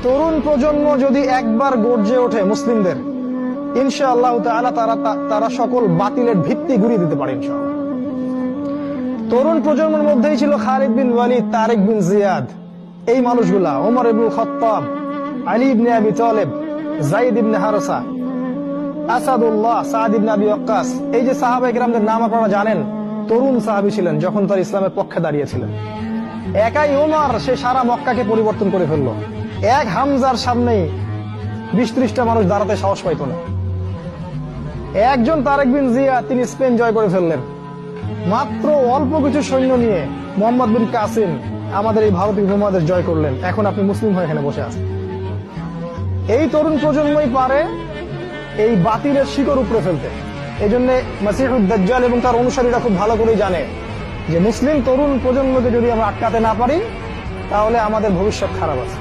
তরুণ প্রজন্ম যদি একবার গর্জে ওঠে মুসলিমদের, ইনশাআল্লাহ তাআলা তারা সকল বাতিলের ভিত্তি গুঁড়িয়ে দিতে পারে ইনশাআল্লাহ। তরুণ প্রজন্মের মধ্যেই ছিল খালিদ বিন ওয়ালিদ, তারেক বিন জিয়াদ, এই মানুষগুলা, ওমর ইবনুল খাত্তাব, আলী ইবনে আবি তালেব, যায়েদ ইবনে হারসা, আসাদুল্লাহ, সাদ ইবনে আবি ওয়াক্কাস। এই যে সাহাবায়ে কেরামদের নাম আপনারা জানেন, তরুণ সাহাবী ছিলেন যখন তারা ইসলামের পক্ষে দাঁড়িয়েছিলেন। একাই ওমর সে সারা মক্কাকে পরিবর্তন করে ফেললো। এক হামজার সামনেই 20-30টা মানুষ দাঁড়াতে সাহস পাইত না। একজন তারেক বিন জিয়াদ, তিনি স্পেন জয় করে ফেললেন মাত্র অল্প কিছু সৈন্য নিয়ে। মোহাম্মদ বিন কাসিম আমাদের এই ভারতীয় উপমহাদেশ জয় করলেন। এখন আপনি মুসলিম হয়ে এখানে বসে আছেন। এই তরুণ প্রজন্মই পারে এই বাতিলের শিকড় উপড়ে ফেলতে। এই জন্য মাসিহুদ দাজ্জাল এবং তার অনুসারীরা খুব ভালো করেই জানে যে মুসলিম তরুণ প্রজন্মকে যদি আমরা আটকাতে না পারি, তাহলে আমাদের ভবিষ্যৎ খারাপ আছে।